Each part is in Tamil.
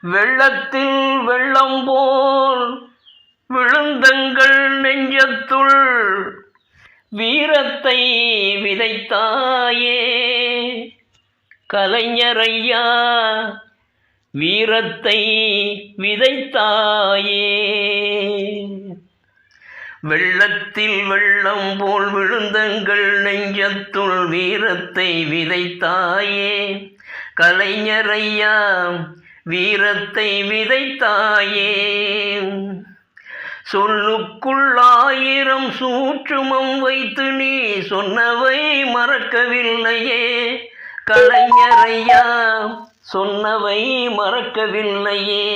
வெள்ளத்தில் வெள்ளம் போல் விழுந்தங்கள் நெஞ்சத்துள் வீரத்தை விதைத்தாயே கலைஞரையா, வீரத்தை விதைத்தாயே. வெள்ளத்தில் வெள்ளம் போல் விழுந்தங்கள் நெஞ்சத்துள் வீரத்தை விதைத்தாயே கலைஞரையா, வீரத்தை விதைத்தாயே. சொல்லுக்குள் 1000 சூட்சுமம் வைத்து நீ சொன்னவை மறக்கவில்லையே கலைஞரையா, சொன்னவை மறக்கவில்லையே.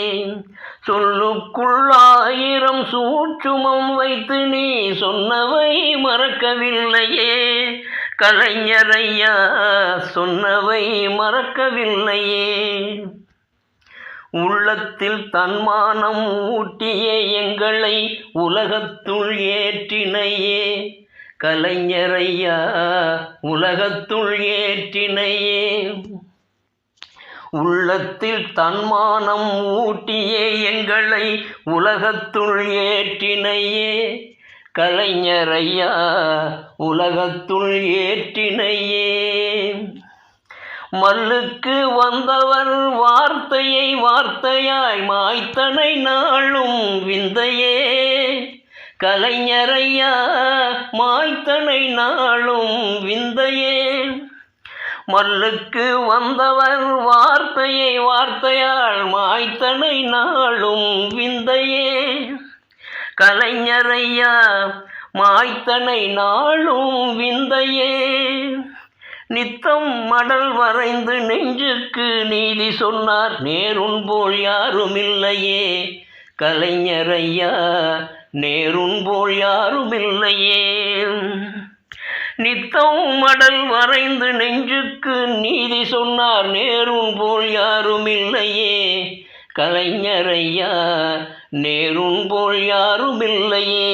சொல்லுக்குள் 1000 சூட்சுமம் வைத்து நீ சொன்னவை மறக்கவில்லையே கலைஞரையா, சொன்னவை மறக்கவில்லையே. உள்ளத்தில் தன்மானம் ஊட்டிய எங்களை உலகத்துள் ஏற்றினையே கலைஞரையா, உலகத்துள் ஏற்றினையே. உள்ளத்தில் தன்மானம் ஊட்டிய எங்களை உலகத்துள் ஏற்றினையே கலைஞரையா, உலகத்துள் ஏற்றினையே. மல்லுக்கு வந்தவர் வார்த்தையை வார்த்தையாய் மாய்த்தனை நாளும் விந்தையே கலைஞரையா, மாய்த்தனை நாளும் விந்தையே. மல்லுக்கு வந்தவர் வார்த்தையை வார்த்தையால் மாய்த்தனை நாளும் விந்தையே கலைஞரையா, மாய்த்தனை நாளும் விந்தையே. நித்தம் மடல் வரைந்து நெஞ்சுக்கு நீதி சொன்னார் நேருன் போல் யாருமில்லையே கலைஞரையா, நேருன் போல் யாருமில்லையே. நித்தம் மடல் வரைந்து நெஞ்சுக்கு நீதி சொன்னார் நேருன் போல் யாருமில்லையே கலைஞரையா, நேருன் போல் யாருமில்லையே.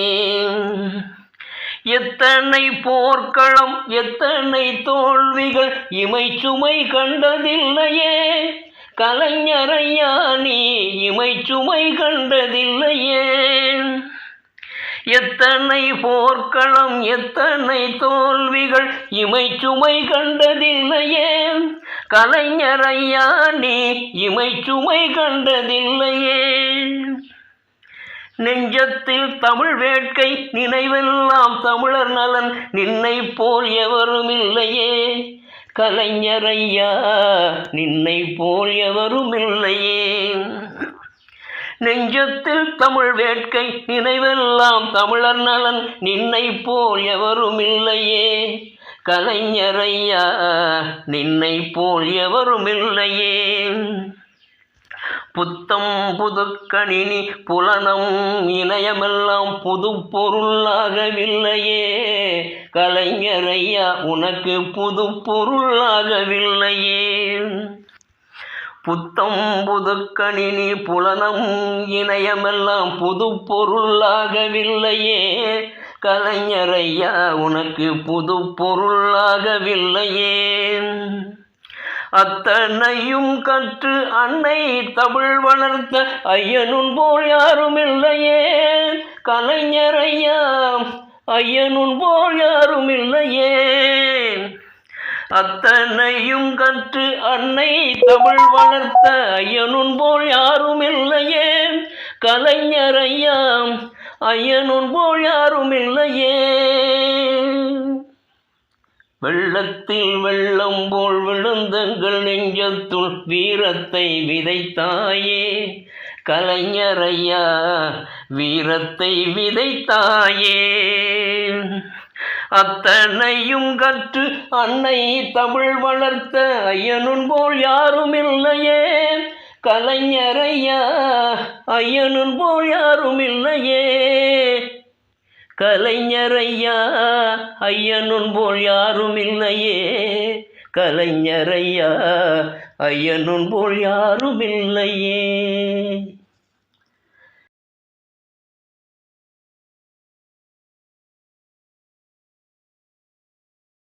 எத்தனை போர்க்களம் எத்தனை தோல்விகள் இமைச்சுமை கண்டதில்லையே கலைஞரையா, நீ இமைச்சுமை கண்டதில்லையே. எத்தனை போர்க்களம் எத்தனை தோல்விகள் இமைச்சுமை கண்டதில்லையே கலைஞரையா, நீ இமைச்சுமை கண்டதில்லையே. நெஞ்சத்தில் தமிழ் வேட்கை நினைவெல்லாம் தமிழர் நலன் நின்னை போல் எவருமில்லையே கலைஞரையா, நின்னை போல் எவருமில்லையே. நெஞ்சத்தில் தமிழ் வேட்கை நினைவெல்லாம் தமிழர் நலன் நின்னை போல் எவருமில்லையே கலைஞரையா, நின்னை போல் எவருமில்லையே. புத்தம் புது கணினி புலனம் இணையமெல்லாம் புது பொருளாகவில்லையே கலைஞரையா, உனக்கு புது பொருளாகவில்லையே. புத்தம் புது கணினி புலனம் இணையமெல்லாம் புது பொருளாகவில்லையே கலைஞரையா, உனக்கு புது பொருளாகவில்லையே. அத்தனையும் கற்று அன்னை தமிழ் வளர்த்த ஐயனுன் போல் யாருமில்லையே கலைஞரையா, ஐயனுன் போல் யாருமில்லையே. அத்தனையும் கற்று அன்னை தமிழ் வளர்த்த ஐயனுன் போல் யாருமில்லையே கலைஞரையா, ஐயனுன் போல் யாருமில்லையே. வெள்ளத்தில் வெள்ளம் போல் விழுந்தங்கள் நெஞ்சத்துள் வீரத்தை விதைத்தாயே கலைஞரையா, வீரத்தை விதைத்தாயே. அத்தனையும் கற்று அன்னை தமிழ் வளர்த்த ஐயனுன் போல் யாருமில்லையே கலைஞரையா, ஐயனுன் போல் யாருமில்லையே கலைஞரையா, ஐயனுன் போல் யாருமில்லையே கலைஞரையா, ஐயனுன் போல் யாருமில்லையே.